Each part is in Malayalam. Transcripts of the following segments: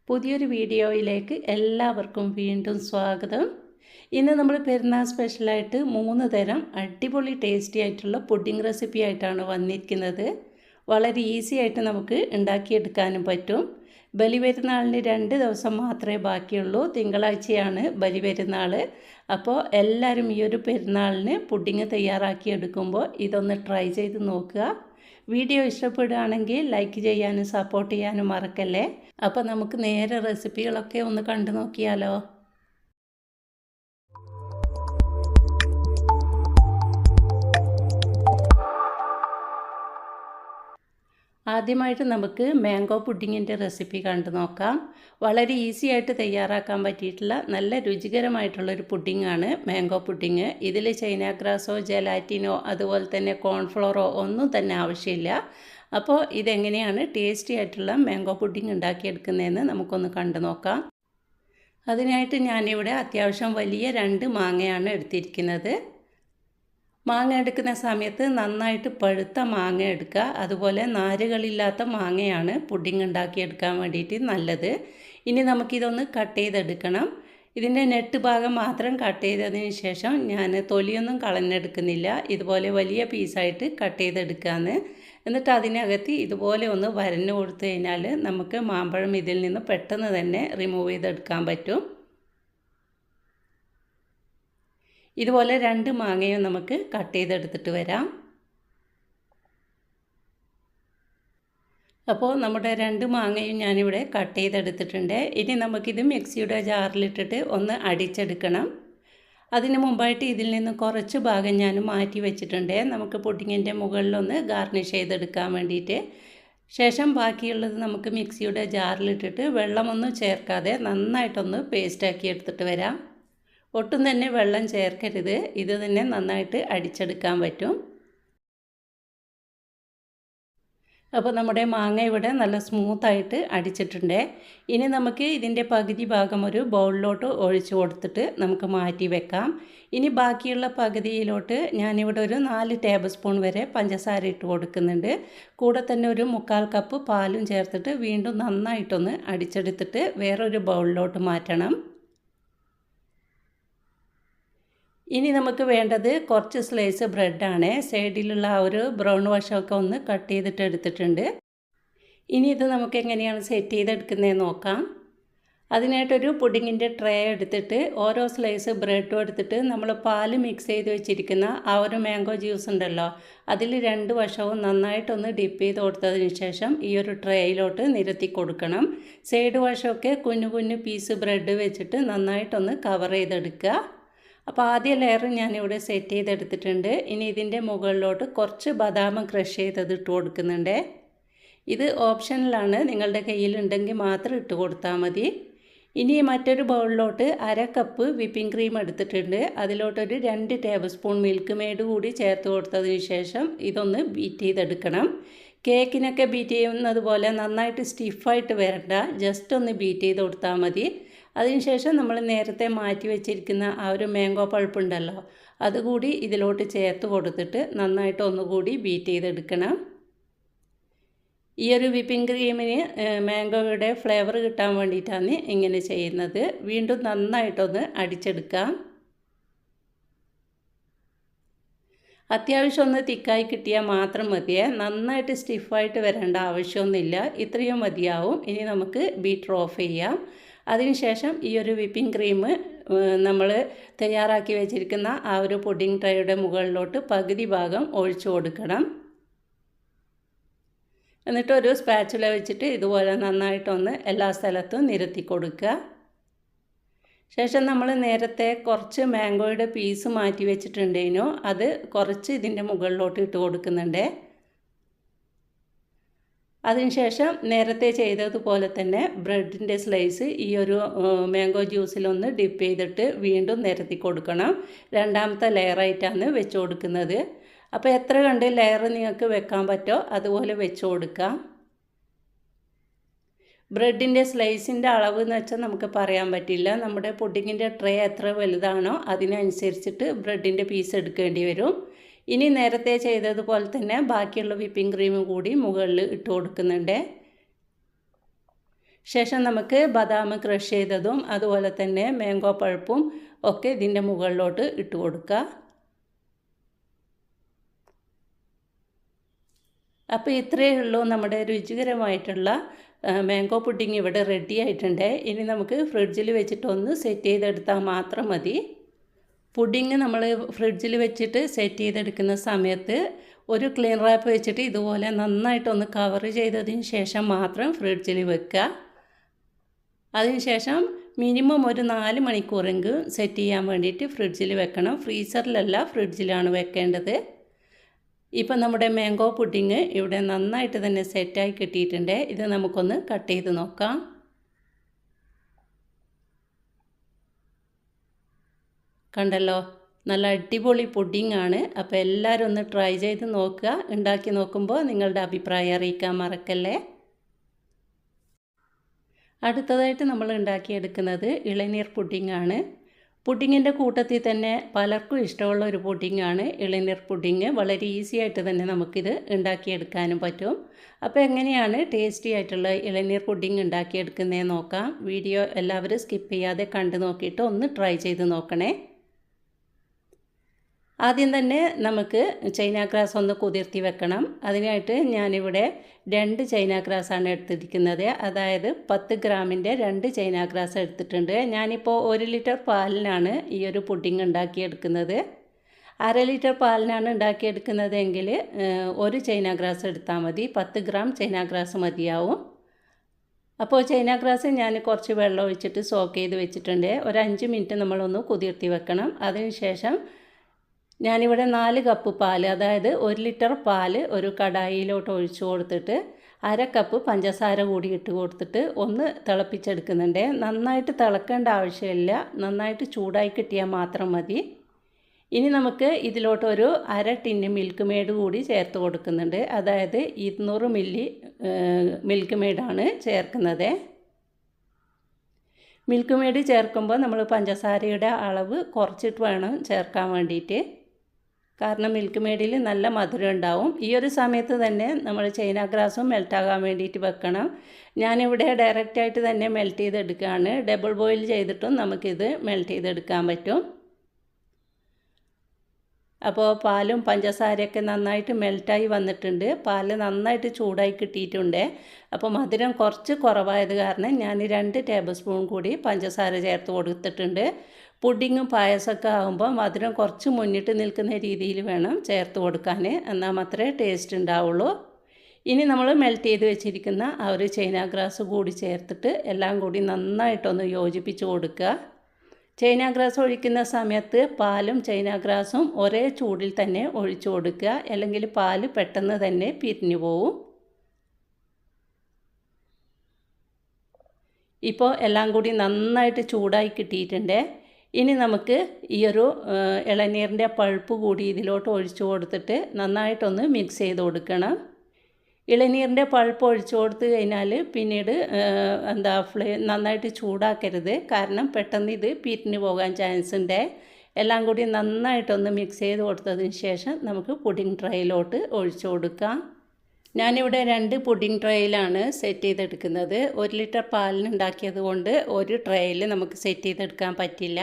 പുതിയൊരു വീഡിയോയിലേക്ക് എല്ലാവർക്കും വീണ്ടും സ്വാഗതം. ഇന്ന് നമ്മൾ പെരുന്നാൾ സ്പെഷ്യലായിട്ട് 3 തരം അടിപൊളി ടേസ്റ്റി ആയിട്ടുള്ള പുഡിംഗ് റെസിപ്പി ആയിട്ടാണ് വന്നിരിക്കുന്നത്. വളരെ ഈസി ആയിട്ട് നമുക്ക് ഉണ്ടാക്കിയെടുക്കാനും പറ്റും. ബലിപെരുന്നാളിന് 2 ദിവസം മാത്രമേ ബാക്കിയുള്ളൂ. തിങ്കളാഴ്ചയാണ് ബലിപെരുന്നാൾ. അപ്പോൾ എല്ലാവരും ഈ ഒരു പെരുന്നാളിന് പുഡിംഗ് തയ്യാറാക്കിയെടുക്കുമ്പോൾ ഇതൊന്ന് ട്രൈ ചെയ്ത് നോക്കുക. വീഡിയോ ഇഷ്ടപ്പെടുകയാണെങ്കിൽ ലൈക്ക് ചെയ്യാനും സപ്പോർട്ട് ചെയ്യാനും മറക്കല്ലേ. അപ്പോൾ നമുക്ക് നേരെ റെസിപ്പികളൊക്കെ ഒന്ന് കണ്ടു നോക്കിയാലോ. ആദ്യമായിട്ട് നമുക്ക് മാംഗോ പുഡിങ്ങിൻ്റെ റെസിപ്പി കണ്ടു നോക്കാം. വളരെ ഈസി ആയിട്ട് തയ്യാറാക്കാൻ പറ്റിയിട്ടുള്ള നല്ല രുചികരമായിട്ടുള്ളൊരു പുഡിങ്ങാണ് മാംഗോ പുഡിങ്. ഇതിൽ ചൈന ഗ്രാസോ ജെലാറ്റിനോ അതുപോലെ തന്നെ കോൺഫ്ലോറോ ഒന്നും തന്നെ ആവശ്യമില്ല. അപ്പോൾ ഇതെങ്ങനെയാണ് ടേസ്റ്റി ആയിട്ടുള്ള മാംഗോ പുഡിങ് ഉണ്ടാക്കിയെടുക്കുന്നതെന്ന് നമുക്കൊന്ന് കണ്ടു നോക്കാം. അതിനായിട്ട് ഞാനിവിടെ അത്യാവശ്യം വലിയ 2 മാങ്ങയാണ് എടുത്തിരിക്കുന്നത്. മാങ്ങ എടുക്കുന്ന സമയത്ത് നന്നായിട്ട് പഴുത്ത മാങ്ങ എടുക്കുക. അതുപോലെ നാരുകളില്ലാത്ത മാങ്ങയാണ് പുഡിംഗ് ഉണ്ടാക്കിയെടുക്കാൻ വേണ്ടിയിട്ട് നല്ലത്. ഇനി നമുക്കിതൊന്ന് കട്ട് ചെയ്തെടുക്കണം. ഇതിൻ്റെ നെട്ട് ഭാഗം മാത്രം കട്ട് ചെയ്തതിന് ശേഷം ഞാൻ തൊലിയൊന്നും കളഞ്ഞെടുക്കുന്നില്ല. ഇതുപോലെ വലിയ പീസായിട്ട് കട്ട് ചെയ്തെടുക്കാമെന്ന്. എന്നിട്ട് അതിനകത്ത് ഇതുപോലെ ഒന്ന് വരഞ്ഞു കൊടുത്തു കഴിഞ്ഞാൽ നമുക്ക് മാമ്പഴം ഇതിൽ നിന്ന് പെട്ടെന്ന് തന്നെ റിമൂവ് ചെയ്തെടുക്കാൻ പറ്റും. ഇതുപോലെ 2 മാങ്ങയും നമുക്ക് കട്ട് ചെയ്തെടുത്തിട്ട് വരാം. അപ്പോൾ നമ്മുടെ 2 മാങ്ങയും ഞാനിവിടെ കട്ട് ചെയ്തെടുത്തിട്ടുണ്ട്. ഇനി നമുക്കിത് മിക്സിയുടെ ജാറിലിട്ടിട്ട് ഒന്ന് അടിച്ചെടുക്കണം. അതിന് മുമ്പായിട്ട് ഇതിൽ നിന്ന് കുറച്ച് ഭാഗം ഞാൻ മാറ്റി വെച്ചിട്ടുണ്ട്. നമുക്ക് പുഡിങ്ങിൻ്റെ മുകളിലൊന്ന് ഗാർണിഷ് ചെയ്തെടുക്കാൻ വേണ്ടിയിട്ട്. ശേഷം ബാക്കിയുള്ളത് നമുക്ക് മിക്സിയുടെ ജാറിലിട്ടിട്ട് വെള്ളമൊന്നും ചേർക്കാതെ നന്നായിട്ടൊന്ന് പേസ്റ്റാക്കി എടുത്തിട്ട് വരാം. ഒട്ടും തന്നെ വെള്ളം ചേർക്കരുത്. ഇത് തന്നെ നന്നായിട്ട് അടിച്ചെടുക്കാൻ പറ്റും. അപ്പോൾ നമ്മുടെ മാങ്ങ ഇവിടെ നല്ല സ്മൂത്തായിട്ട് അടിച്ചിട്ടുണ്ട്. ഇനി നമുക്ക് ഇതിൻ്റെ പകുതി ഭാഗം ഒരു ബൗളിലോട്ട് ഒഴിച്ചു കൊടുത്തിട്ട് നമുക്ക് മാറ്റി വെക്കാം. ഇനി ബാക്കിയുള്ള പകുതിയിലോട്ട് ഞാനിവിടെ ഒരു 4 ടേബിൾ സ്പൂൺ വരെ പഞ്ചസാര ഇട്ട് കൊടുക്കുന്നുണ്ട്. കൂടെ തന്നെ ഒരു 1/4 കപ്പ് പാലും ചേർത്തിട്ട് വീണ്ടും നന്നായിട്ടൊന്ന് അടിച്ചെടുത്തിട്ട് വേറൊരു ബൗളിലോട്ട് മാറ്റണം. ഇനി നമുക്ക് വേണ്ടത് കുറച്ച് സ്ലൈസ് ബ്രെഡാണ്. സൈഡിലുള്ള ആ ഒരു ബ്രൗൺ വശമൊക്കെ ഒന്ന് കട്ട് ചെയ്തിട്ട് എടുത്തിട്ടുണ്ട്. ഇനി ഇത് നമുക്ക് എങ്ങനെയാണ് സെറ്റ് ചെയ്തെടുക്കുന്നതെന്ന് നോക്കാം. അതിനായിട്ടൊരു പുഡിങ്ങിൻ്റെ ട്രേ എടുത്തിട്ട് ഓരോ സ്ലൈസ് ബ്രെഡും എടുത്തിട്ട് നമ്മൾ പാല് മിക്സ് ചെയ്ത് വെച്ചിരിക്കുന്ന ആ ഒരു മാംഗോ ജ്യൂസ് ഉണ്ടല്ലോ, അതിൽ 2 വശവും നന്നായിട്ടൊന്ന് ഡിപ്പ് ചെയ്ത് കൊടുത്തതിന് ശേഷം ഈ ഒരു ട്രേയിലോട്ട് നിരത്തി കൊടുക്കണം. സൈഡ് വശമൊക്കെ കുഞ്ഞു കുഞ്ഞു പീസ് ബ്രെഡ് വെച്ചിട്ട് നന്നായിട്ടൊന്ന് കവർ ചെയ്തെടുക്കുക. അപ്പോൾ ആദ്യ ലെയർ ഞാനിവിടെ സെറ്റ് ചെയ്തെടുത്തിട്ടുണ്ട്. ഇനി ഇതിൻ്റെ മുകളിലോട്ട് കുറച്ച് ബദാം ക്രഷ് ചെയ്തത് ഇട്ട് കൊടുക്കുന്നുണ്ട്. ഇത് ഓപ്ഷനിലാണ്, നിങ്ങളുടെ കയ്യിലുണ്ടെങ്കിൽ മാത്രം ഇട്ട് കൊടുത്താൽ മതി. ഇനി മറ്റൊരു ബൗളിലോട്ട് 1/2 കപ്പ് വിപ്പിംഗ് ക്രീം എടുത്തിട്ടുണ്ട്. അതിലോട്ടൊരു 2 ടേബിൾ സ്പൂൺ മിൽക്ക് മെയ്ഡ് കൂടി ചേർത്ത് കൊടുത്തതിന് ശേഷം ഇതൊന്ന് ബീറ്റ് ചെയ്തെടുക്കണം. കേക്കിനൊക്കെ ബീറ്റ് ചെയ്യുന്നത് പോലെ നന്നായിട്ട് സ്റ്റിഫായിട്ട് വരണ്ട, ജസ്റ്റ് ഒന്ന് ബീറ്റ് ചെയ്ത് കൊടുത്താൽ മതി. അതിനുശേഷം നമ്മൾ നേരത്തെ മാറ്റി വെച്ചിരിക്കുന്ന ആ ഒരു മാംഗോ പൾപ്പ് ഉണ്ടല്ലോ, അതുകൂടി ഇതിലോട്ട് ചേർത്ത് കൊടുത്തിട്ട് നന്നായിട്ട് ഒന്നുകൂടി ബീറ്റ് ചെയ്തെടുക്കണം. ഈ ഒരു വിപ്പിംഗ് ക്രീമിന് മാംഗോയുടെ ഫ്ലേവർ കിട്ടാൻ വേണ്ടിയിട്ടാണ് ഇങ്ങനെ ചെയ്യുന്നത്. വീണ്ടും നന്നായിട്ടൊന്ന് അടിച്ചെടുക്കാം. അത്യാവശ്യം ഒന്ന് തിക്കായി കിട്ടിയാൽ മാത്രം മതിയേ. നന്നായിട്ട് സ്റ്റിഫായിട്ട് വരേണ്ട ആവശ്യമൊന്നുമില്ല. ഇത്രയും മതിയാവും. ഇനി നമുക്ക് ബീറ്റർ ഓഫ് ചെയ്യാം. അതിനുശേഷം ഈ ഒരു വിപ്പിംഗ് ക്രീം നമ്മൾ തയ്യാറാക്കി വെച്ചിരിക്കുന്ന ആ ഒരു പുഡിംഗ് ട്രേയുടെ മുകളിലോട്ട് പകുതി ഭാഗം ഒഴിച്ചു കൊടുക്കണം. എന്നിട്ട് ഒരു സ്പാച്ചുല വെച്ചിട്ട് ഇതുപോലെ നന്നായിട്ടൊന്ന് എല്ലാ സ്ഥലത്തും നിരത്തി കൊടുക്കുക. ശേഷം നമ്മൾ നേരത്തെ കുറച്ച് മാംഗോയുടെ പീസ് മാറ്റി വെച്ചിട്ടുണ്ടേനു, അത് കുറച്ച് ഇതിൻ്റെ മുകളിലോട്ട് ഇട്ട് കൊടുക്കുന്നുണ്ട്. അതിനുശേഷം നേരത്തെ ചെയ്തതുപോലെ തന്നെ ബ്രെഡിൻ്റെ സ്ലൈസ് ഈ ഒരു മാംഗോ ജ്യൂസിലൊന്ന് ഡിപ്പ് ചെയ്തിട്ട് വീണ്ടും നിരത്തി കൊടുക്കണം. രണ്ടാമത്തെ ലെയറായിട്ടാണ് വെച്ച് കൊടുക്കുന്നത്. അപ്പോൾ എത്ര കണ്ട് ലെയർ നിങ്ങൾക്ക് വെക്കാൻ പറ്റുമോ അതുപോലെ വെച്ച് കൊടുക്കാം. ബ്രെഡിൻ്റെ സ്ലൈസിൻ്റെ അളവ് എന്ന് വെച്ചാൽ നമുക്ക് പറയാൻ പറ്റില്ല. നമ്മുടെ പുഡിങ്ങിൻ്റെ ട്രേ എത്ര വലുതാണോ അതിനനുസരിച്ചിട്ട് ബ്രെഡിൻ്റെ പീസ് എടുക്കേണ്ടി വരും. ഇനി നേരത്തെ ചെയ്തതുപോലെ തന്നെ ബാക്കിയുള്ള വിപ്പിംഗ് ക്രീമും കൂടി മുകളിൽ ഇട്ട് കൊടുക്കുന്നുണ്ട്. ശേഷം നമുക്ക് ബദാം ക്രഷ് ചെയ്തതും അതുപോലെ തന്നെ മാംഗോ പൾപ്പും ഒക്കെ ഇതിൻ്റെ മുകളിലോട്ട് ഇട്ട് കൊടുക്കുക. അപ്പോൾ ഇത്രയേ ഉള്ളൂ നമ്മുടെ രുചികരമായിട്ടുള്ള മാംഗോ പുഡിംഗ് ഇവിടെ റെഡി ആയിട്ടുണ്ട്. ഇനി നമുക്ക് ഫ്രിഡ്ജിൽ വെച്ചിട്ട് ഒന്ന് സെറ്റ് ചെയ്തെടുത്താൽ മാത്രം മതി. പുഡിംഗ് നമ്മൾ ഫ്രിഡ്ജിൽ വെച്ചിട്ട് സെറ്റ് ചെയ്തെടുക്കുന്ന സമയത്ത് ഒരു ക്ലീൻ റാപ്പ് വെച്ചിട്ട് ഇതുപോലെ നന്നായിട്ടൊന്ന് കവർ ചെയ്തതിന് ശേഷം മാത്രം ഫ്രിഡ്ജിൽ വെക്കുക. അതിനുശേഷം മിനിമം ഒരു 4 മണിക്കൂറെങ്കിലും സെറ്റ് ചെയ്യാൻ വേണ്ടിയിട്ട് ഫ്രിഡ്ജിൽ വെക്കണം. ഫ്രീസറിലല്ല, ഫ്രിഡ്ജിലാണ് വെക്കേണ്ടത്. ഇപ്പം നമ്മുടെ മാംഗോ പുഡിങ് ഇവിടെ നന്നായിട്ട് തന്നെ സെറ്റായി കിട്ടിയിട്ടുണ്ട്. ഇത് നമുക്കൊന്ന് കട്ട് ചെയ്ത് നോക്കാം. കണ്ടല്ലോ, നല്ല അടിപൊളി പുഡിംഗ് ആണ്. അപ്പോൾ എല്ലാവരും ഒന്ന് ട്രൈ ചെയ്ത് നോക്കുക. ഉണ്ടാക്കി നോക്കുമ്പോൾ നിങ്ങളുടെ അഭിപ്രായം അറിയിക്കാൻ മറക്കല്ലേ. അടുത്തതായിട്ട് നമ്മൾ ഉണ്ടാക്കിയെടുക്കുന്നത് ഇളനീർ പുഡിംഗ് ആണ്. പുഡിങ്ങിൻ്റെ കൂട്ടത്തിൽ തന്നെ പലർക്കും ഇഷ്ടമുള്ള ഒരു പുഡിങ്ങാണ് ഇളനീർ പുഡിങ്. വളരെ ഈസി ആയിട്ട് തന്നെ നമുക്കിത് ഉണ്ടാക്കിയെടുക്കാനും പറ്റും. അപ്പോൾ എങ്ങനെയാണ് ടേസ്റ്റി ആയിട്ടുള്ള ഇളനീർ പുഡിങ് ഉണ്ടാക്കിയെടുക്കുന്നതെന്ന് നോക്കാം. വീഡിയോ എല്ലാവരും സ്കിപ്പ് ചെയ്യാതെ കണ്ടു നോക്കിയിട്ട് ഒന്ന് ട്രൈ ചെയ്ത് നോക്കണേ. ആദ്യം തന്നെ നമുക്ക് ചൈന ഗ്രാസ് ഒന്ന് കുതിർത്തി വെക്കണം. അതിനായിട്ട് ഞാനിവിടെ 2 ചൈന ഗ്രാസാണ് എടുത്തിരിക്കുന്നത്. അതായത് 10 ഗ്രാമിൻ്റെ 2 ചൈന ഗ്രാസ് എടുത്തിട്ടുണ്ട്. ഞാനിപ്പോൾ 1 ലിറ്റർ പാലിനാണ് ഈ ഒരു പുഡിംഗ് ഉണ്ടാക്കിയെടുക്കുന്നത്. 1/2 ലിറ്റർ പാലിനാണ് ഉണ്ടാക്കിയെടുക്കുന്നതെങ്കിൽ 1 ചൈന ഗ്രാസ് എടുത്താൽ മതി. 10 ഗ്രാം ചൈന ഗ്രാസ് മതിയാവും. അപ്പോൾ ചൈന ഗ്രാസ് ഞാൻ കുറച്ച് വെള്ളം ഒഴിച്ചിട്ട് സോക്ക് ചെയ്ത് വെച്ചിട്ടുണ്ട്. ഒരു 5 മിനിറ്റ് നമ്മളൊന്ന് കുതിർത്തി വെക്കണം. അതിനുശേഷം ഞാനിവിടെ 4 കപ്പ് പാൽ, അതായത് 1 ലിറ്റർ പാൽ ഒരു കടായിലോട്ട് ഒഴിച്ചു കൊടുത്തിട്ട് 1/2 കപ്പ് പഞ്ചസാര കൂടി ഇട്ട് കൊടുത്തിട്ട് ഒന്ന് തിളപ്പിച്ചെടുക്കുന്നുണ്ട്. നന്നായിട്ട് തിളക്കേണ്ട ആവശ്യമില്ല, നന്നായിട്ട് ചൂടായി കിട്ടിയാൽ മാത്രം മതി. ഇനി നമുക്ക് ഇതിലോട്ടൊരു 1/2 ടിന്ന് മിൽക്ക് മെയ്ഡ് കൂടി ചേർത്ത് കൊടുക്കുന്നുണ്ട്. അതായത് 200 മില്ലി മിൽക്ക് മെയ്ഡാണ് ചേർക്കുന്നത്. മിൽക്ക് മെയ്ഡ് ചേർക്കുമ്പോൾ നമ്മൾ പഞ്ചസാരയുടെ അളവ് കുറച്ചിട്ട് വേണം ചേർക്കാൻ വേണ്ടിയിട്ട്. കാരണം മിൽക്ക് മെയ്ഡിൽ നല്ല മധുരം ഉണ്ടാവും. ഈ ഒരു സമയത്ത് തന്നെ നമ്മൾ ചൈന ഗ്രാസും മെൽറ്റാകാൻ വേണ്ടിയിട്ട് വെക്കണം. ഞാനിവിടെ ഡയറക്റ്റായിട്ട് തന്നെ മെൽറ്റ് ചെയ്തെടുക്കുകയാണ്. ഡബിൾ ബോയിൽ ചെയ്തിട്ടും നമുക്കിത് മെൽറ്റ് ചെയ്തെടുക്കാൻ പറ്റും. അപ്പോൾ പാലും പഞ്ചസാരയൊക്കെ നന്നായിട്ട് മെൽറ്റായി വന്നിട്ടുണ്ട്. പാല് നന്നായിട്ട് ചൂടായി കിട്ടിയിട്ടുണ്ട്. അപ്പോൾ മധുരം കുറച്ച് കുറവായത് കാരണം ഞാൻ 2 ടേബിൾ സ്പൂൺ കൂടി പഞ്ചസാര ചേർത്ത് കൊടുത്തിട്ടുണ്ട്. പുഡിങ്ങും പായസമൊക്കെ ആകുമ്പോൾ മധുരം കുറച്ച് മുന്നിട്ട് നിൽക്കുന്ന രീതിയിൽ വേണം ചേർത്ത് കൊടുക്കാൻ. എന്നാൽ മാത്രമേ ടേസ്റ്റ് ഉണ്ടാവുള്ളൂ. ഇനി നമ്മൾ മെൽറ്റ് ചെയ്ത് വെച്ചിരിക്കുന്ന ആ ഒരു ചൈന ഗ്രാസ് കൂടി ചേർത്തിട്ട് എല്ലാം കൂടി നന്നായിട്ടൊന്ന് യോജിപ്പിച്ച് കൊടുക്കുക. ചൈന ഗ്രാസ് ഒഴിക്കുന്ന സമയത്ത് പാലും ചൈന ഗ്രാസും ഒരേ ചൂടിൽ തന്നെ ഒഴിച്ചു കൊടുക്കുക. അല്ലെങ്കിൽ പാല് പെട്ടെന്ന് തന്നെ പിരിഞ്ഞു പോവും. ഇപ്പോൾ എല്ലാം കൂടി നന്നായിട്ട് ചൂടായി കിട്ടിയിട്ടുണ്ട്. ഇനി നമുക്ക് ഈ ഒരു ഇളനീരിൻ്റെ പൾപ്പ് കൂടി ഇതിലോട്ട് ഒഴിച്ചു കൊടുത്തിട്ട് നന്നായിട്ടൊന്ന് മിക്സ് ചെയ്ത് കൊടുക്കണം. ഇളനീരിൻ്റെ പൾപ്പ് ഒഴിച്ചു കൊടുത്തു കഴിഞ്ഞാൽ പിന്നീട് നന്നായിട്ട് ചൂടാക്കരുത്. കാരണം പെട്ടെന്ന് ഇത് പിരിഞ്ഞു പോകാൻ ചാൻസ് ഉണ്ട്. എല്ലാം കൂടി നന്നായിട്ടൊന്ന് മിക്സ് ചെയ്ത് കൊടുത്തതിന് ശേഷം നമുക്ക് പുഡിംഗ് ട്രേയിലോട്ട് ഒഴിച്ചു കൊടുക്കാം. ഞാനിവിടെ 2 പുഡിംഗ് ട്രേയിലാണ് സെറ്റ് ചെയ്തെടുക്കുന്നത്. 1 ലിറ്റർ പാലിന് ഉണ്ടാക്കിയത് കൊണ്ട് ഒരു ട്രേയിൽ നമുക്ക് സെറ്റ് ചെയ്തെടുക്കാൻ പറ്റില്ല.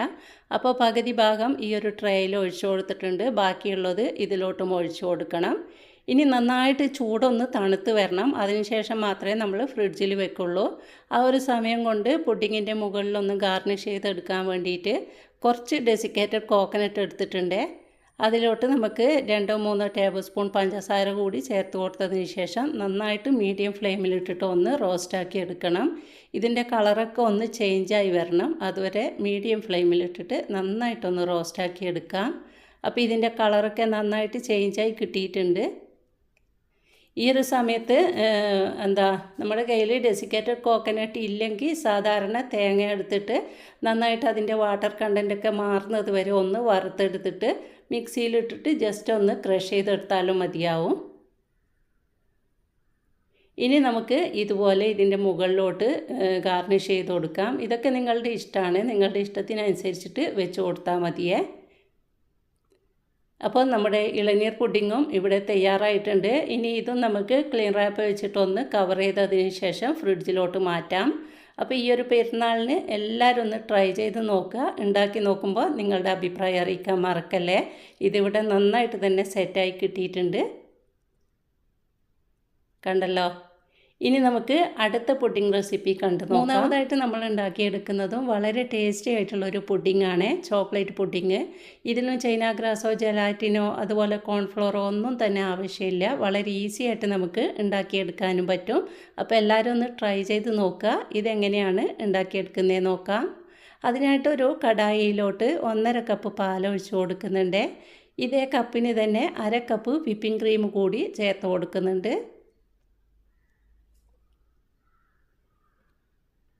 അപ്പോൾ പകുതി ഭാഗം ഈ ഒരു ട്രേയിൽ ഒഴിച്ചു കൊടുത്തിട്ടുണ്ട്. ബാക്കിയുള്ളത് ഇതിലോട്ടും ഒഴിച്ചു കൊടുക്കണം. ഇനി നന്നായിട്ട് ചൂടൊന്ന് തണുത്ത് വരണം. അതിനുശേഷം മാത്രമേ നമ്മൾ ഫ്രിഡ്ജിൽ വെക്കുള്ളൂ. ആ ഒരു സമയം കൊണ്ട് പുഡിങ്ങിൻ്റെ മുകളിലൊന്ന് ഗാർണിഷ് ചെയ്തെടുക്കാൻ വേണ്ടിയിട്ട് കുറച്ച് ഡെസിക്കേറ്റഡ് കോക്കനട്ട് എടുത്തിട്ടുണ്ട്. അതിലോട്ട് നമുക്ക് 2-3 ടേബിൾ സ്പൂൺ പഞ്ചസാര കൂടി ചേർത്ത് കൊടുത്തതിന് ശേഷം നന്നായിട്ട് മീഡിയം ഫ്ലെയിമിലിട്ടിട്ട് ഒന്ന് റോസ്റ്റാക്കി എടുക്കണം. ഇതിൻ്റെ കളറൊക്കെ ഒന്ന് ചേഞ്ചായി വരണം. അതുവരെ മീഡിയം ഫ്ലെയിമിലിട്ടിട്ട് നന്നായിട്ടൊന്ന് റോസ്റ്റാക്കി എടുക്കാം. അപ്പോൾ ഇതിൻ്റെ കളറൊക്കെ നന്നായിട്ട് ചേഞ്ചായി കിട്ടിയിട്ടുണ്ട്. ഈ ഒരു സമയത്ത് നമ്മുടെ കയ്യിൽ ഡെസിക്കേറ്റഡ് കോക്കനട്ട് ഇല്ലെങ്കിൽ സാധാരണ തേങ്ങ എടുത്തിട്ട് നന്നായിട്ട് അതിൻ്റെ വാട്ടർ കണ്ടൻറ്റൊക്കെ മാറുന്നത് വരെ ഒന്ന് വറുത്തെടുത്തിട്ട് മിക്സിയിലിട്ടിട്ട് ജസ്റ്റ് ഒന്ന് ക്രഷ് ചെയ്തെടുത്താലും മതിയാവും. ഇനി നമുക്ക് ഇതുപോലെ ഇതിൻ്റെ മുകളിലോട്ട് ഗാർണിഷ് ചെയ്ത് കൊടുക്കാം. ഇതൊക്കെ നിങ്ങളുടെ ഇഷ്ടമാണ്. നിങ്ങളുടെ ഇഷ്ടത്തിനനുസരിച്ചിട്ട് വെച്ച് കൊടുത്താൽ മതിയേ. അപ്പോൾ നമ്മുടെ ഇളനീർ പുഡിങ്ങും ഇവിടെ തയ്യാറായിട്ടുണ്ട്. ഇനി ഇതും നമുക്ക് ക്ലീൻ റാപ്പ് വെച്ചിട്ടൊന്ന് കവർ ചെയ്തതിന് ശേഷം ഫ്രിഡ്ജിലോട്ട് മാറ്റാം. അപ്പോൾ ഈ ഒരു പെരുന്നാളിന് എല്ലാവരും ഒന്ന് ട്രൈ ചെയ്ത് നോക്കുക. ഉണ്ടാക്കി നോക്കുമ്പോൾ നിങ്ങളുടെ അഭിപ്രായം അറിയിക്കാൻ മറക്കല്ലേ. ഇതിവിടെ നന്നായിട്ട് തന്നെ സെറ്റായി കിട്ടിയിട്ടുണ്ട്, കണ്ടല്ലോ. ഇനി നമുക്ക് അടുത്ത പുഡിംഗ് റെസിപ്പി കണ്ടു നോക്കാം. മൂന്നാമതായിട്ട് നമ്മൾ ഉണ്ടാക്കിയെടുക്കുന്നതും വളരെ ടേസ്റ്റി ആയിട്ടുള്ളൊരു പുഡിങ്ങാണ്, ചോക്ലേറ്റ് പുഡിങ്. ഇതിലും ചൈന ഗ്രാസോ ജെലാറ്റിനോ അതുപോലെ കോൺഫ്ലോറോ ഒന്നും തന്നെ ആവശ്യമില്ല. വളരെ ഈസി ആയിട്ട് നമുക്ക് ഉണ്ടാക്കിയെടുക്കാനും പറ്റും. അപ്പോൾ എല്ലാവരും ഒന്ന് ട്രൈ ചെയ്ത് നോക്കുക. ഇതെങ്ങനെയാണ് ഉണ്ടാക്കിയെടുക്കുന്നത് നോക്കാം. അതിനായിട്ടൊരു കടായിയിലോട്ട് 1.5 കപ്പ് പാലൊഴിച്ച് കൊടുക്കുന്നുണ്ട്. ഇതേ കപ്പിന് തന്നെ 1/2 കപ്പ് വിപ്പിംഗ് ക്രീം കൂടി ചേർത്ത് കൊടുക്കുന്നുണ്ട്.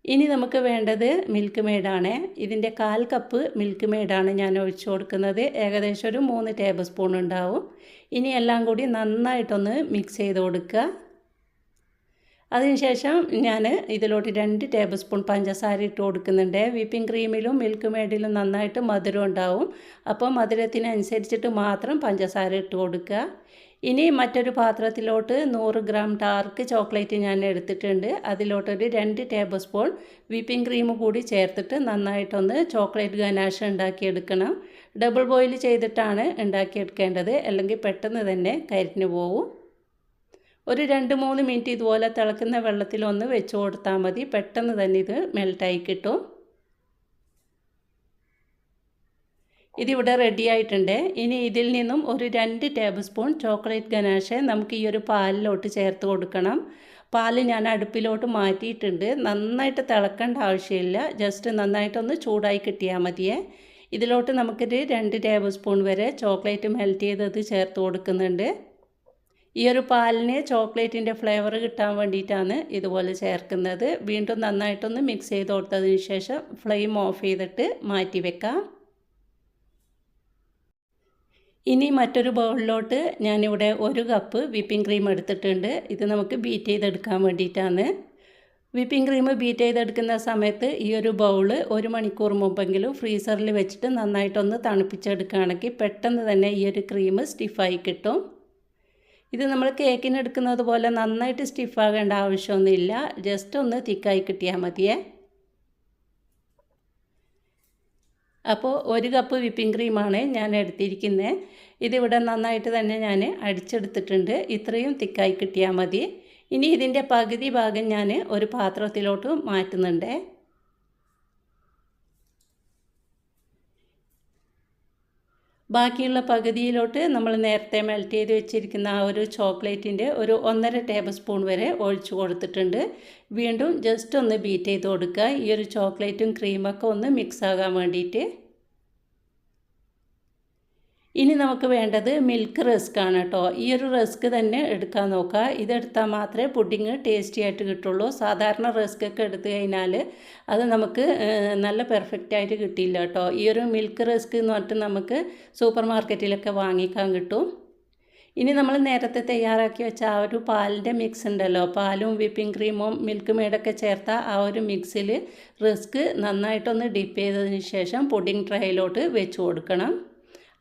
ഇനി നമുക്ക് വേണ്ടത് മിൽക്ക് മെയ്ഡാണ്. ഇതിൻ്റെ 1/4 കപ്പ് മിൽക്ക് മെയ്ഡാണ് ഞാൻ ഒഴിച്ചു കൊടുക്കുന്നത്. ഏകദേശം ഒരു 3 ടേബിൾ സ്പൂൺ ഉണ്ടാവും. ഇനി എല്ലാം കൂടി നന്നായിട്ടൊന്ന് മിക്സ് ചെയ്ത് കൊടുക്കുക. അതിനുശേഷം ഞാൻ ഇതിലോട്ട് 2 ടേബിൾ സ്പൂൺ പഞ്ചസാര ഇട്ട് കൊടുക്കുന്നുണ്ട്. വിപ്പിംഗ് ക്രീമിലും മിൽക്ക് മെയ്ഡിലും നന്നായിട്ട് മധുരം ഉണ്ടാവും. അപ്പോൾ മധുരത്തിനനുസരിച്ചിട്ട് മാത്രം പഞ്ചസാര ഇട്ട് കൊടുക്കുക. ഇനി മറ്റൊരു പാത്രത്തിലോട്ട് 100 ഗ്രാം ഡാർക്ക് ചോക്ലേറ്റ് ഞാൻ എടുത്തിട്ടുണ്ട്. അതിലോട്ടൊരു 2 ടേബിൾ സ്പൂൺ വിപ്പിംഗ് ക്രീം കൂടി ചേർത്തിട്ട് നന്നായിട്ടൊന്ന് ചോക്ലേറ്റ് ഗനാഷ് ഉണ്ടാക്കിയെടുക്കണം. ഡബിൾ ബോയിൽ ചെയ്തിട്ടാണ് ഉണ്ടാക്കിയെടുക്കേണ്ടത്, അല്ലെങ്കിൽ പെട്ടെന്ന് തന്നെ കരിഞ്ഞു പോവും. ഒരു 2-3 മിനിറ്റ് ഇതുപോലെ തിളക്കുന്ന വെള്ളത്തിലൊന്ന് വെച്ച് കൊടുത്താൽ മതി. പെട്ടെന്ന് തന്നെ ഇത് മെൽറ്റായി കിട്ടും. ഇതിവിടെ റെഡി ആയിട്ടുണ്ട്. ഇനി ഇതിൽ നിന്നും ഒരു 2 ടേബിൾ സ്പൂൺ ചോക്ലേറ്റ് ഗനാഷ് നമുക്ക് ഈ ഒരു പാലിലോട്ട് ചേർത്ത് കൊടുക്കണം. പാൽ ഞാൻ അടുപ്പിലോട്ട് മാറ്റിയിട്ടുണ്ട്. നന്നായിട്ട് തിളക്കേണ്ട ആവശ്യമില്ല, ജസ്റ്റ് നന്നായിട്ടൊന്ന് ചൂടായി കിട്ടിയാൽ മതിയേ. ഇതിലോട്ട് നമുക്കൊരു 2 ടേബിൾ സ്പൂൺ വരെ ചോക്ലേറ്റ് മെൽറ്റ് ചെയ്തത് ചേർത്ത് കൊടുക്കുന്നുണ്ട്. ഈ ഒരു പാലിന് ചോക്ലേറ്റിൻ്റെ ഫ്ലേവർ കിട്ടാൻ വേണ്ടിയിട്ടാണ് ഇതുപോലെ ചേർക്കുന്നത്. വീണ്ടും നന്നായിട്ടൊന്ന് മിക്സ് ചെയ്ത് കൊടുത്തതിന് ശേഷം ഫ്ലെയിം ഓഫ് ചെയ്തിട്ട് മാറ്റി വെക്കാം. ഇനി മറ്റൊരു ബൗളിലോട്ട് ഞാനിവിടെ 1 കപ്പ് വിപ്പിംഗ് ക്രീം എടുത്തിട്ടുണ്ട്. ഇത് നമുക്ക് ബീറ്റ് ചെയ്തെടുക്കാൻ വേണ്ടിയിട്ടാണ്. വിപ്പിംഗ് ക്രീം ബീറ്റ് ചെയ്തെടുക്കുന്ന സമയത്ത് ഈ ഒരു ബൗള് 1 മണിക്കൂർ മുമ്പെങ്കിലും ഫ്രീസറിൽ വെച്ചിട്ട് നന്നായിട്ടൊന്ന് തണുപ്പിച്ചെടുക്കുകയാണെങ്കിൽ പെട്ടെന്ന് തന്നെ ഈ ഒരു ക്രീം സ്റ്റിഫായി കിട്ടും. ഇത് നമ്മൾ കേക്കിന് എടുക്കുന്നത് പോലെ നന്നായിട്ട് സ്റ്റിഫാകേണ്ട ആവശ്യമൊന്നുമില്ല, ജസ്റ്റ് ഒന്ന് തിക്കായി കിട്ടിയാൽ മതിയേ. അപ്പോൾ 1 കപ്പ് വിപ്പിംഗ് ക്രീമാണ് ഞാൻ എടുത്തിരിക്കുന്നത്. ഇതിവിടെ നന്നായിട്ട് തന്നെ ഞാൻ അടിച്ചെടുത്തിട്ടുണ്ട്. ഇത്രയും തിക്കായി കിട്ടിയാൽ മതി. ഇനി ഇതിൻ്റെ പകുതി ഭാഗം ഞാൻ ഒരു പാത്രത്തിലോട്ട് മാറ്റുന്നുണ്ട്. ബാക്കിയുള്ള പകുതിയിലോട്ട് നമ്മൾ നേരത്തെ മെൽറ്റ് ചെയ്ത് വെച്ചിരിക്കുന്ന ആ ഒരു ചോക്ലേറ്റിൻ്റെ ഒരു 1.5 ടേബിൾ സ്പൂൺ വരെ ഒഴിച്ചു കൊടുത്തിട്ടുണ്ട്. വീണ്ടും ജസ്റ്റ് ഒന്ന് ബീറ്റ് ചെയ്ത് കൊടുക്കുക, ഈ ഒരു ചോക്ലേറ്റും ക്രീമൊക്കെ ഒന്ന് മിക്സ് ആകാൻ വേണ്ടിയിട്ട്. ഇനി നമുക്ക് വേണ്ടത് മിൽക്ക് റസ്ക് ആണ് കേട്ടോ. ഈ ഒരു റസ്ക് തന്നെ എടുക്കാൻ നോക്കുക. ഇതെടുത്താൽ മാത്രമേ പുഡിങ് ടേസ്റ്റി ആയിട്ട് കിട്ടുള്ളൂ. സാധാരണ റസ്ക് ഒക്കെ എടുത്തു കഴിഞ്ഞാൽ അത് നമുക്ക് നല്ല പെർഫെക്റ്റ് ആയിട്ട് കിട്ടില്ല കേട്ടോ. ഈ ഒരു മിൽക്ക് റസ്ക് എന്ന് പറഞ്ഞിട്ട് നമുക്ക് സൂപ്പർ മാർക്കറ്റിലൊക്കെ വാങ്ങിക്കാൻ കിട്ടും. ഇനി നമ്മൾ നേരത്തെ തയ്യാറാക്കി വെച്ച ആ ഒരു പാലിൻ്റെ മിക്സ് ഉണ്ടല്ലോ, പാലും വിപ്പിംഗ് ക്രീമും മിൽക്ക് മെയ്ഡൊക്കെ ചേർത്ത ആ ഒരു മിക്സിൽ റസ്ക് നന്നായിട്ടൊന്ന് ഡിപ്പ് ചെയ്തതിന് ശേഷം പുഡിങ് ട്രേയിലോട്ട് വെച്ച് കൊടുക്കണം.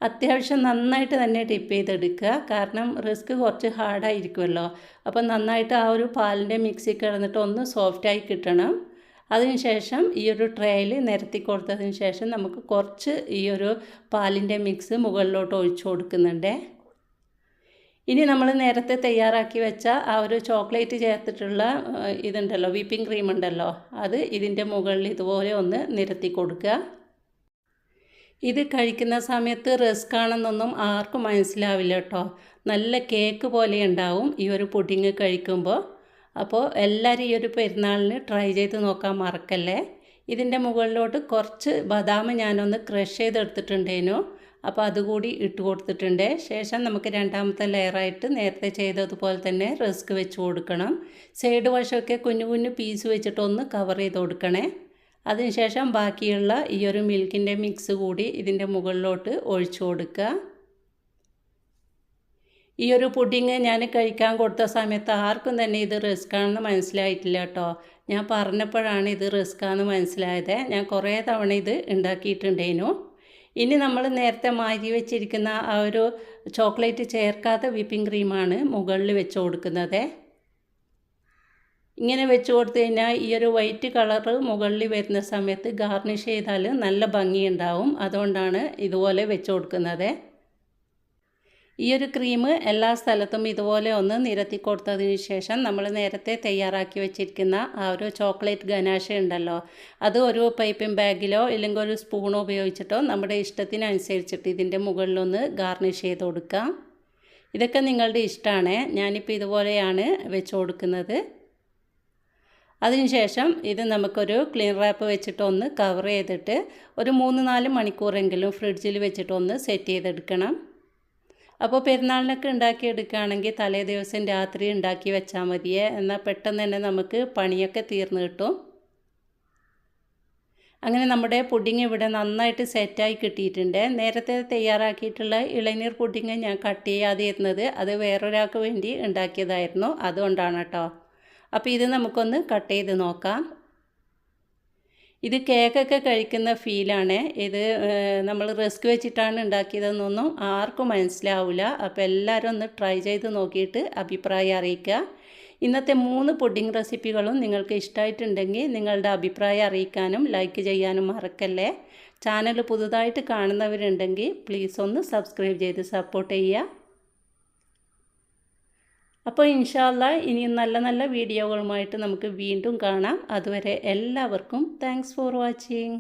അത്യാവശ്യം നന്നായിട്ട് തന്നെ ഡിപ്പ് ചെയ്തെടുക്കുക, കാരണം റസ്ക് കുറച്ച് ഹാർഡായിരിക്കുമല്ലോ. അപ്പം നന്നായിട്ട് ആ ഒരു പാലിൻ്റെ മിക്സിൽ കിടന്നിട്ട് ഒന്ന് സോഫ്റ്റായി കിട്ടണം. അതിനുശേഷം ഈ ഒരു ട്രേയിൽ നിരത്തി കൊടുത്തതിന് ശേഷം നമുക്ക് കുറച്ച് ഈ ഒരു പാലിൻ്റെ മിക്സ് മുകളിലോട്ട് ഒഴിച്ചു കൊടുക്കുന്നുണ്ട്. ഇനി നമ്മൾ നേരത്തെ തയ്യാറാക്കി വെച്ച ആ ഒരു ചോക്ലേറ്റ് ചേർത്തിട്ടുള്ള ഇതുണ്ടല്ലോ, വിപ്പിംഗ് ക്രീം ഉണ്ടല്ലോ, അത് ഇതിൻ്റെ മുകളിൽ ഇതുപോലെ ഒന്ന് നിരത്തി കൊടുക്കുക. ഇത് കഴിക്കുന്ന സമയത്ത് റസ്ക് ആണെന്നൊന്നും ആർക്കും മനസ്സിലാവില്ല കേട്ടോ. നല്ല കേക്ക് പോലെ ഉണ്ടാവും ഈ ഒരു പുഡിങ് കഴിക്കുമ്പോൾ. അപ്പോൾ എല്ലാവരും ഈ ഒരു പെരുന്നാളിന് ട്രൈ ചെയ്ത് നോക്കാൻ മറക്കല്ലേ. ഇതിൻ്റെ മുകളിലോട്ട് കുറച്ച് ബദാം ഞാനൊന്ന് ക്രഷ് ചെയ്തെടുത്തിട്ടുണ്ടേനു, അപ്പോൾ അതുകൂടി ഇട്ട് കൊടുത്തിട്ടുണ്ട്. ശേഷം നമുക്ക് രണ്ടാമത്തെ ലെയറായിട്ട് നേരത്തെ ചെയ്തതുപോലെ തന്നെ റസ്ക് വെച്ച് കൊടുക്കണം. സൈഡ് വശമൊക്കെ കുഞ്ഞു കുഞ്ഞു പീസ് വെച്ചിട്ടൊന്ന് കവർ ചെയ്ത് കൊടുക്കണേ. അതിനുശേഷം ബാക്കിയുള്ള ഈ ഒരു മിൽക്കിൻ്റെ മിക്സ് കൂടി ഇതിൻ്റെ മുകളിലോട്ട് ഒഴിച്ചു കൊടുക്കുക. ഈ ഒരു പുഡിങ് ഞാൻ കഴിക്കാൻ കൊടുത്ത സമയത്ത് ആർക്കും തന്നെ ഇത് റിസ്ക് ആണെന്ന് മനസ്സിലായിട്ടില്ല കേട്ടോ. ഞാൻ പറഞ്ഞപ്പോഴാണ് ഇത് റിസ്ക് ആണെന്ന് മനസ്സിലായത്. ഞാൻ കുറേ തവണ ഇത് ഉണ്ടാക്കിയിട്ടുണ്ടേനു. ഇനി നമ്മൾ നേരത്തെ മാറ്റി വെച്ചിരിക്കുന്ന ആ ഒരു ചോക്ലേറ്റ് ചേർക്കാത്ത വിപ്പിംഗ് ക്രീമാണ് മുകളിൽ വെച്ച് കൊടുക്കുന്നത്. ഇങ്ങനെ വെച്ച് കൊടുത്തു കഴിഞ്ഞാൽ ഈ ഒരു വൈറ്റ് കളറ് മുകളിൽ വരുന്ന സമയത്ത് ഗാർണിഷ് ചെയ്താൽ നല്ല ഭംഗിയുണ്ടാവും. അതുകൊണ്ടാണ് ഇതുപോലെ വെച്ച് കൊടുക്കുന്നത്. ഈ ഒരു ക്രീം എല്ലാ സ്ഥലത്തും ഇതുപോലെ ഒന്ന് നിരത്തി കൊടുത്തതിന് ശേഷം നമ്മൾ നേരത്തെ തയ്യാറാക്കി വെച്ചിരിക്കുന്ന ആ ഒരു ചോക്ലേറ്റ് ഗനാഷ ഉണ്ടല്ലോ, അത് ഒരു പൈപ്പിംഗ് ബാഗിലോ ഇല്ലെങ്കിൽ ഒരു സ്പൂണോ ഉപയോഗിച്ചിട്ടോ നമ്മുടെ ഇഷ്ടത്തിനനുസരിച്ചിട്ട് ഇതിൻ്റെ മുകളിലൊന്ന് ഗാർണിഷ് ചെയ്ത് കൊടുക്കാം. ഇതൊക്കെ നിങ്ങളുടെ ഇഷ്ടമാണ്. ഞാനിപ്പോൾ ഇതുപോലെയാണ് വെച്ച് കൊടുക്കുന്നത്. അതിനുശേഷം ഇത് നമുക്കൊരു ക്ലീൻ റാപ്പ് വെച്ചിട്ട് ഒന്ന് കവർ ചെയ്തിട്ട് ഒരു 3-4 മണിക്കൂറെങ്കിലും ഫ്രിഡ്ജിൽ വെച്ചിട്ട് ഒന്ന് സെറ്റ് ചെയ്തെടുക്കണം. അപ്പോൾ പെരുന്നാളിനൊക്കെ ഉണ്ടാക്കിയെടുക്കുകയാണെങ്കിൽ തലേ ദിവസം രാത്രി ഉണ്ടാക്കി വെച്ചാൽ മതിയേ. എന്നാൽ പെട്ടെന്ന് തന്നെ നമുക്ക് പണിയൊക്കെ തീർന്നു കിട്ടും. അങ്ങനെ നമ്മുടെ പുഡിങ് ഇവിടെ നന്നായിട്ട് സെറ്റായി കിട്ടിയിട്ടുണ്ട്. നേരത്തെ തയ്യാറാക്കിയിട്ടുള്ള ഇളനീർ പുഡിങ് ഞാൻ കട്ട് ചെയ്യാതെ ഇരുന്നത് അത് വേറൊരാൾക്ക് വേണ്ടി ഉണ്ടാക്കിയതായിരുന്നു. അതുകൊണ്ടാണ് കേട്ടോ. അപ്പോൾ ഇത് നമുക്കൊന്ന് കട്ട് ചെയ്ത് നോക്കാം. ഇത് കേക്കൊക്കെ കഴിക്കുന്ന ഫീലാണ്. ഇത് നമ്മൾ റിസ്ക് വെച്ചിട്ടാണ് ഉണ്ടാക്കിയതെന്നൊന്നും ആർക്കും മനസ്സിലാവില്ല. അപ്പോൾ എല്ലാവരും ഒന്ന് ട്രൈ ചെയ്ത് നോക്കിയിട്ട് അഭിപ്രായം അറിയിക്കുക. ഇന്നത്തെ 3 പുഡിംഗ് റെസിപ്പികളും നിങ്ങൾക്ക് ഇഷ്ടമായിട്ടുണ്ടെങ്കിൽ നിങ്ങളുടെ അഭിപ്രായം അറിയിക്കാനും ലൈക്ക് ചെയ്യാനും മറക്കല്ലേ. ചാനൽ പുതുതായിട്ട് കാണുന്നവരുണ്ടെങ്കിൽ പ്ലീസ് ഒന്ന് സബ്സ്ക്രൈബ് ചെയ്ത് സപ്പോർട്ട് ചെയ്യുക. അപ്പോൾ ഇൻഷാ അല്ലാഹ് ഇനിയും നല്ല നല്ല വീഡിയോകളുമായിട്ട് നമുക്ക് വീണ്ടും കാണാം. അതുവരെ എല്ലാവർക്കും താങ്ക്സ് ഫോർ വാച്ചിങ്.